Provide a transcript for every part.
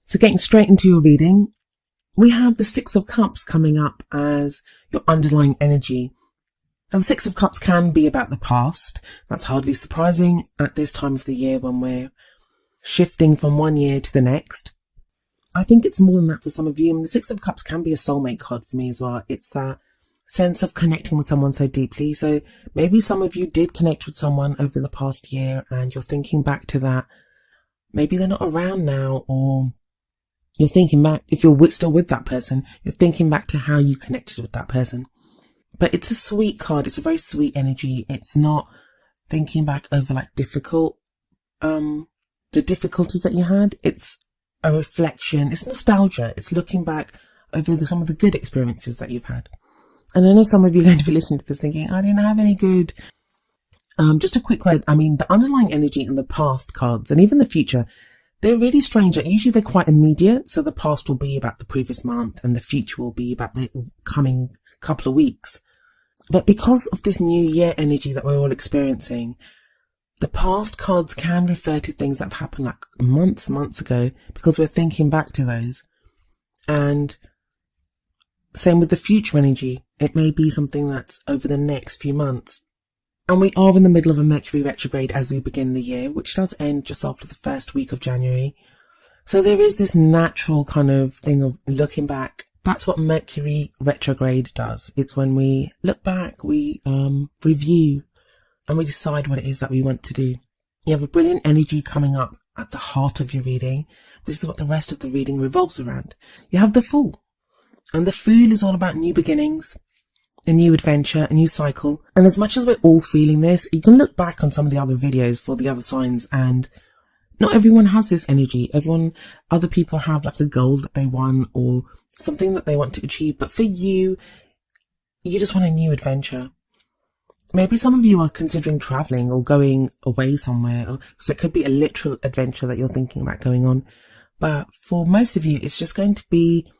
So getting straight into your reading, we have the Six of Cups coming up as your underlying energy. Now, the Six of Cups can be about the past. That's hardly surprising at this time of the year when we're shifting from one year to the next. I think it's more than that for some of you. I mean, the Six of Cups can be a soulmate card for me as well. It's that sense of connecting with someone so deeply. So maybe some of you did connect with someone over the past year and you're thinking back to that. Maybe they're not around now, or you're thinking back, if you're still with that person, you're thinking back to how you connected with that person. But it's a sweet card. It's a very sweet energy. It's not thinking back over like the difficulties that you had. It's a reflection. It's nostalgia. It's looking back over some of the good experiences that you've had. And I know some of you are going to be listening to this thinking, I didn't have any good. Just a quick word. I mean, the underlying energy in the past cards and even the future, they're really strange. Usually they're quite immediate. So the past will be about the previous month and the future will be about the coming couple of weeks. But because of this new year energy that we're all experiencing, the past cards can refer to things that have happened like months ago, because we're thinking back to those. And same with the future energy. It may be something that's over the next few months. And we are in the middle of a Mercury retrograde as we begin the year, which does end just after the first week of January. So there is this natural kind of thing of looking back. That's what Mercury retrograde does. It's when we look back, we review, and we decide what it is that we want to do. You have a brilliant energy coming up at the heart of your reading. This is what the rest of the reading revolves around. You have the Fool. And the Fool is all about new beginnings, a new adventure, a new cycle. And as much as we're all feeling this, you can look back on some of the other videos for the other signs, and not everyone has this energy. Other people have like a goal that they want or something that they want to achieve. But for you, you just want a new adventure. Maybe some of you are considering traveling or going away somewhere. So it could be a literal adventure that you're thinking about going on. But for most of you, it's just going to be,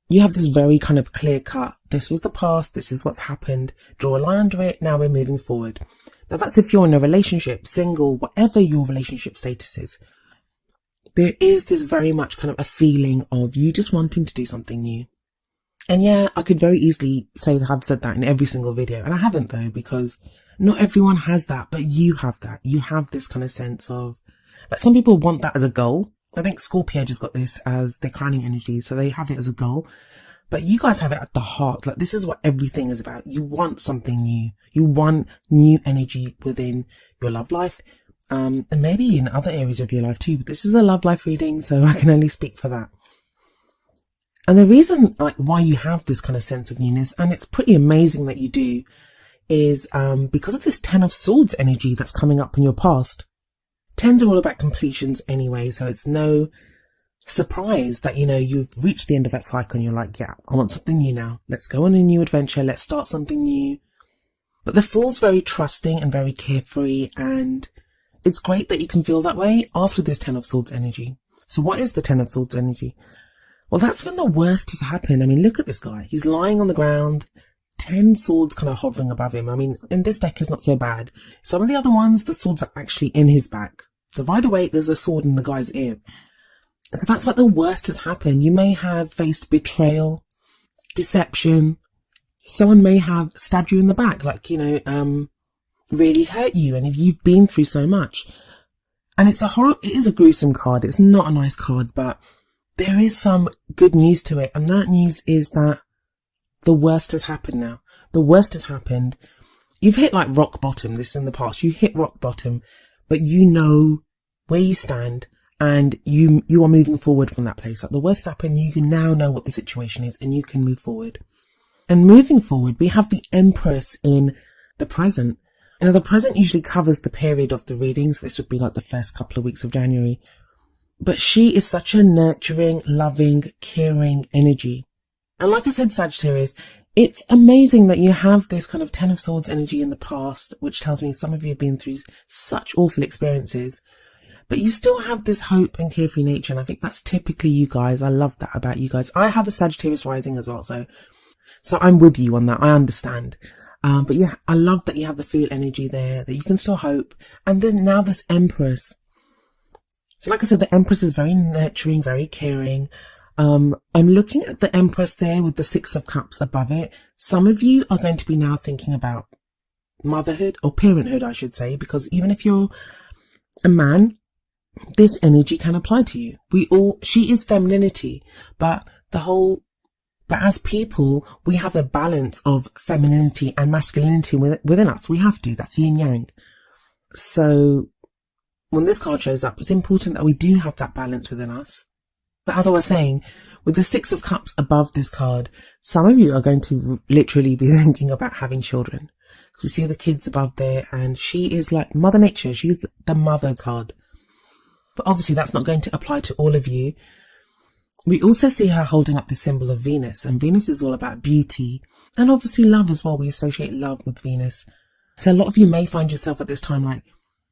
you have this very kind of clear cut. This was the past. This is what's happened. Draw a line under it. Now we're moving forward. Now that's if you're in a relationship, single, whatever your relationship status is. There is this very much kind of a feeling of you just wanting to do something new. And yeah, I could very easily say that I've said that in every single video. And I haven't though, because not everyone has that, but you have that. You have this kind of sense of, like, some people want that as a goal. I think Scorpio just got this as their crowning energy. So they have it as a goal, but you guys have it at the heart. Like, this is what everything is about. You want something new. You want new energy within your love life. And maybe in other areas of your life too, but this is a love life reading, so I can only speak for that. And the reason, like, why you have this kind of sense of newness, and it's pretty amazing that you do, is because of this Ten of Swords energy that's coming up in your past. Tens are all about completions anyway, so it's no surprise that, you know, you've reached the end of that cycle and you're like, yeah, I want something new now. Let's go on a new adventure. Let's start something new. But the Fool's very trusting and very carefree, and it's great that you can feel that way after this Ten of Swords energy. So what is the Ten of Swords energy? Well, that's when the worst has happened. I mean, look at this guy. He's lying on the ground, 10 swords kind of hovering above him. I mean, in this deck, it's not so bad. Some of the other ones, the swords are actually in his back. So right away, there's a sword in the guy's ear. So that's like the worst has happened. You may have faced betrayal, deception. Someone may have stabbed you in the back, like, you know, really hurt you. And if you've been through so much, and it is a gruesome card. It's not a nice card, but there is some good news to it. And that news is that the worst has happened now. The worst has happened. You've hit like rock bottom. This is in the past. You hit rock bottom, but you know where you stand and you are moving forward from that place. Like, the worst happened. You can now know what the situation is and you can move forward. And moving forward, we have the Empress in the present. Now, the present usually covers the period of the readings. This would be like the first couple of weeks of January. But she is such a nurturing, loving, caring energy. And like I said, Sagittarius, it's amazing that you have this kind of Ten of Swords energy in the past, which tells me some of you have been through such awful experiences. But you still have this hope and carefree nature. And I think that's typically you guys. I love that about you guys. I have a Sagittarius rising as well. So I'm with you on that. I understand. But yeah, I love that you have the Fool energy there, that you can still hope. And then now this Empress. So like I said, the Empress is very nurturing, very caring. I'm looking at the Empress there with the Six of Cups above it. Some of you are going to be now thinking about motherhood or parenthood, I should say, because even if you're a man, this energy can apply to you. She is femininity, but as people, we have a balance of femininity and masculinity within us. We have to. That's yin yang. So when this card shows up, it's important that we do have that balance within us. But as I was saying, with the Six of Cups above this card, some of you are going to literally be thinking about having children. You see the kids above there, and she is like Mother Nature. She's the mother card. But obviously that's not going to apply to all of you. We also see her holding up the symbol of Venus, and Venus is all about beauty and obviously love as well. We associate love with Venus. So a lot of you may find yourself at this time like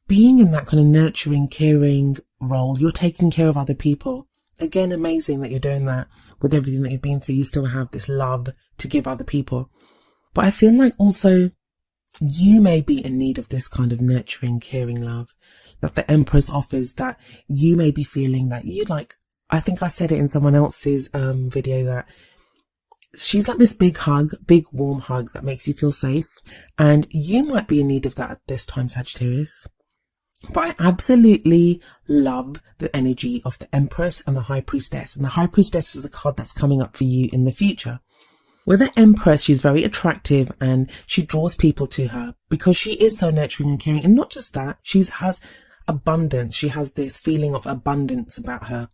being in that kind of nurturing, caring role. You're taking care of other people. Again, amazing that you're doing that with everything that you've been through. You still have this love to give other people. But I feel like also you may be in need of this kind of nurturing, caring love that the Empress offers, that you may be feeling that you'd like. I think I said it in someone else's video that she's like this big hug, big warm hug that makes you feel safe. And you might be in need of that at this time, Sagittarius. But I absolutely love the energy of the Empress and the High Priestess. And the High Priestess is a card that's coming up for you in the future. With the Empress, she's very attractive and she draws people to her because she is so nurturing and caring. And not just that, she has abundance. She has this feeling of abundance about her.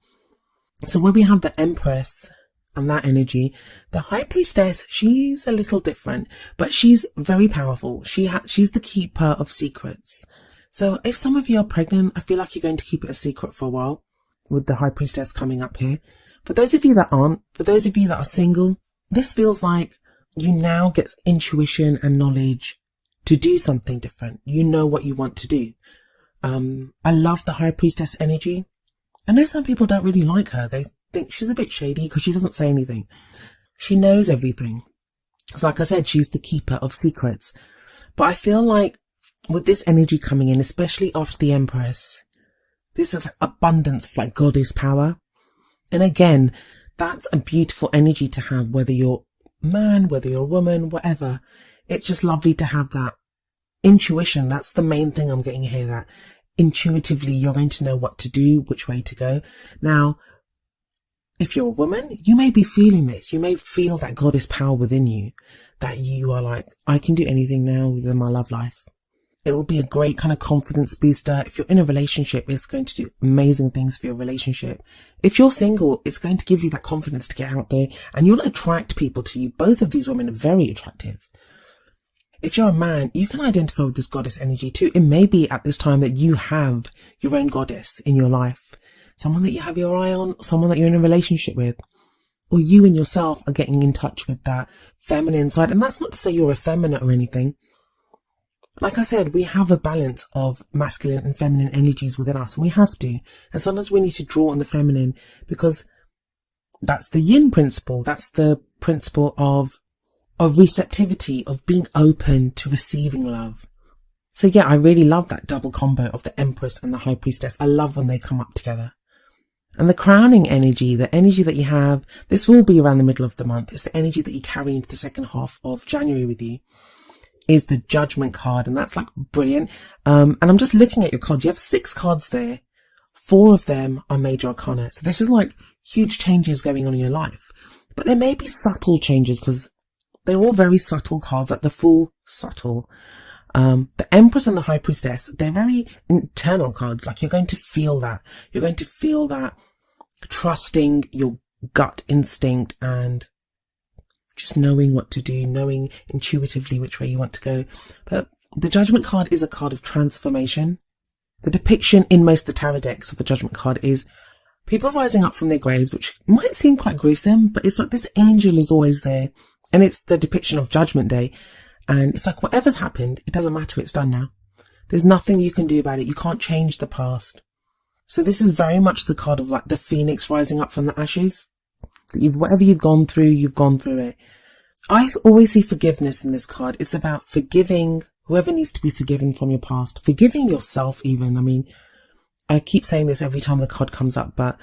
So when we have the Empress and that energy, the High Priestess, she's a little different, but she's very powerful. She's the keeper of secrets. So if some of you are pregnant, I feel like you're going to keep it a secret for a while with the High Priestess coming up here. For those of you that aren't, for those of you that are single, this feels like you now get intuition and knowledge to do something different. You know what you want to do. I love the High Priestess energy. I know some people don't really like her. They think she's a bit shady because she doesn't say anything. She knows everything. So like I said, she's the keeper of secrets. But I feel like with this energy coming in, especially after the Empress, this is like abundance of like goddess power. And again, that's a beautiful energy to have, whether you're a man, whether you're a woman, whatever. It's just lovely to have that intuition. That's the main thing I'm getting here, that intuitively you're going to know what to do, which way to go. Now, if you're a woman, you may be feeling this. You may feel that goddess power within you, that you are like, I can do anything now within my love life. It will be a great kind of confidence booster. If you're in a relationship, it's going to do amazing things for your relationship. If you're single, it's going to give you that confidence to get out there and you'll attract people to you. Both of these women are very attractive. If you're a man, you can identify with this goddess energy too. It may be at this time that you have your own goddess in your life. Someone that you have your eye on, someone that you're in a relationship with. Or you and yourself are getting in touch with that feminine side. And that's not to say you're effeminate or anything. Like I said, we have a balance of masculine and feminine energies within us, and we have to. And sometimes we need to draw on the feminine because that's the yin principle. That's the principle of receptivity, of being open to receiving love. So yeah, I really love that double combo of the Empress and the High Priestess. I love when they come up together. And the crowning energy, the energy that you have, this will be around the middle of the month. It's the energy that you carry into the second half of January with you. Is the Judgment card, and that's like brilliant. And I'm just looking at your cards. You have 6 cards there. 4 of them are major arcana. So this is like huge changes going on in your life. But there may be subtle changes because they're all very subtle cards, like the full subtle. The Empress and the High Priestess, they're very internal cards. Like you're going to feel that. You're going to feel that trusting your gut instinct and just knowing what to do, knowing intuitively which way you want to go. But the Judgment card is a card of transformation. The depiction in most of the tarot decks of the Judgment card is people rising up from their graves, which might seem quite gruesome, but it's like this angel is always there. And it's the depiction of Judgment Day. And it's like whatever's happened, it doesn't matter, it's done now. There's nothing you can do about it. You can't change the past. So this is very much the card of like the phoenix rising up from the ashes. Whatever you've gone through it. I always see forgiveness in this card. It's about forgiving whoever needs to be forgiven from your past, forgiving yourself even. I mean, I keep saying this every time the card comes up, but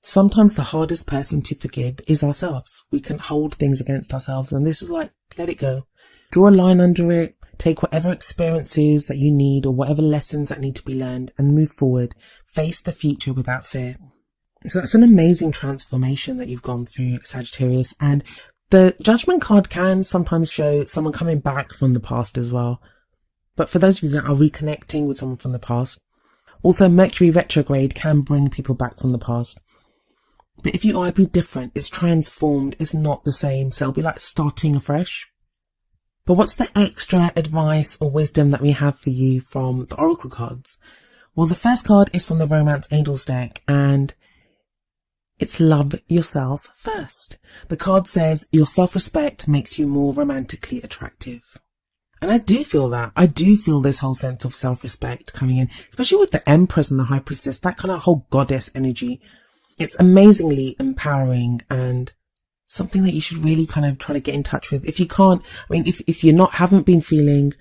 sometimes the hardest person to forgive is ourselves. We can hold things against ourselves, and this is like, let it go. Draw a line under it, take whatever experiences that you need or whatever lessons that need to be learned and move forward. Face the future without fear. So that's an amazing transformation that you've gone through, Sagittarius. And the Judgment card can sometimes show someone coming back from the past as well. But for those of you that are reconnecting with someone from the past, also Mercury retrograde can bring people back from the past. But if you are be different, it's transformed, it's not the same. So it'll be like starting afresh. But what's the extra advice or wisdom that we have for you from the Oracle cards? Well, the first card is from the Romance Angels deck, and it's love yourself first. The card says your self-respect makes you more romantically attractive. And I do feel that. I do feel this whole sense of self-respect coming in, especially with the Empress and the High Priestess, that kind of whole goddess energy. It's amazingly empowering and something that you should really kind of try to get in touch with. If you can't, I mean, if you're haven't been feeling,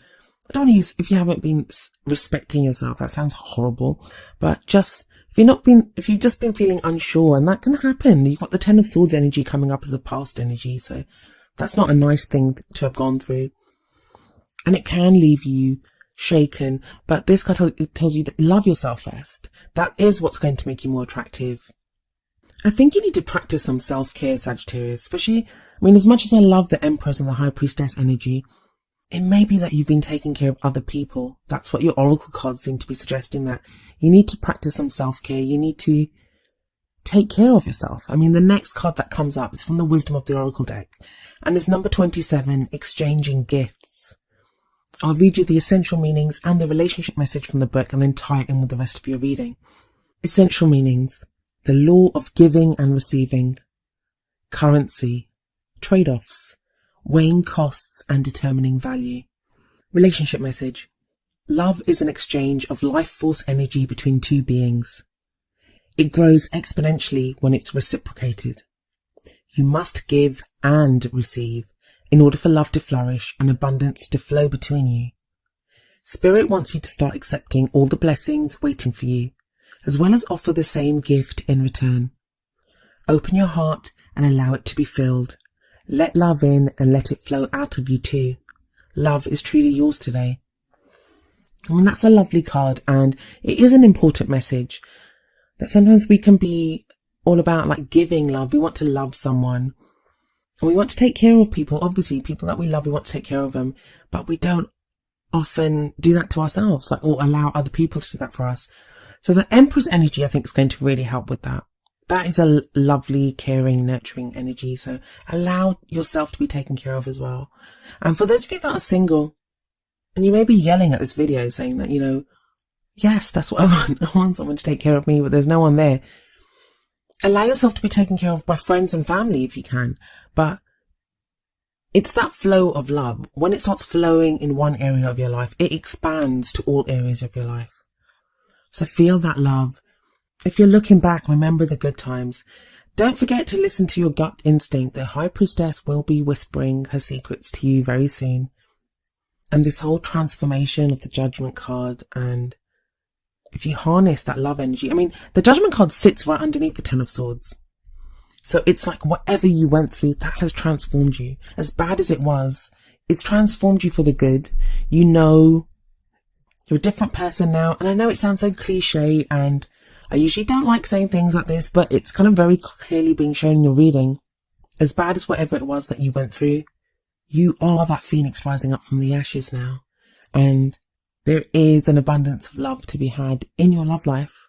I don't want to use, if you haven't been respecting yourself, that sounds horrible, but just, if you've just been feeling unsure, and that can happen. You've got the Ten of Swords energy coming up as a past energy, so that's not a nice thing to have gone through. And it can leave you shaken, but this card tells you that love yourself first. That is what's going to make you more attractive. I think you need to practice some self-care, Sagittarius, especially, I mean, as much as I love the Empress and the High Priestess energy, it may be that you've been taking care of other people. That's what your Oracle cards seem to be suggesting, that you need to practice some self-care. You need to take care of yourself. I mean, the next card that comes up is from the Wisdom of the Oracle deck, and it's number 27, exchanging gifts. I'll read you the essential meanings and the relationship message from the book and then tie it in with the rest of your reading. Essential meanings: the law of giving and receiving, currency, trade-offs, weighing costs and determining value. Relationship message: love is an exchange of life force energy between two beings. It grows exponentially when it's reciprocated. You must give and receive in order for love to flourish and abundance to flow between you. Spirit wants you to start accepting all the blessings waiting for you, as well as offer the same gift in return. Open your heart and allow it to be filled. Let love in and let it flow out of you too. Love is truly yours today. I mean, that's a lovely card, and it is an important message that sometimes we can be all about like giving love. We want to love someone and we want to take care of people. Obviously, people that we love, we want to take care of them, but we don't often do that to ourselves, like, or allow other people to do that for us. So the Empress energy, I think, is going to really help with that. That is a lovely, caring, nurturing energy. So allow yourself to be taken care of as well. And for those of you that are single, and you may be yelling at this video saying that, you know, yes, that's what I want. I want someone to take care of me, but there's no one there. Allow yourself to be taken care of by friends and family if you can. But it's that flow of love. When it starts flowing in one area of your life, it expands to all areas of your life. So feel that love. If you're looking back, remember the good times. Don't forget to listen to your gut instinct. The High Priestess will be whispering her secrets to you very soon. And this whole transformation of the Judgment card, and if you harness that love energy, I mean, the Judgment card sits right underneath the Ten of Swords. So it's like whatever you went through, that has transformed you. As bad as it was, it's transformed you for the good. You know, you're a different person now. And I know it sounds so cliche, and I usually don't like saying things like this, but it's kind of very clearly being shown in your reading. As bad as whatever it was that you went through, you are that phoenix rising up from the ashes now. And there is an abundance of love to be had in your love life.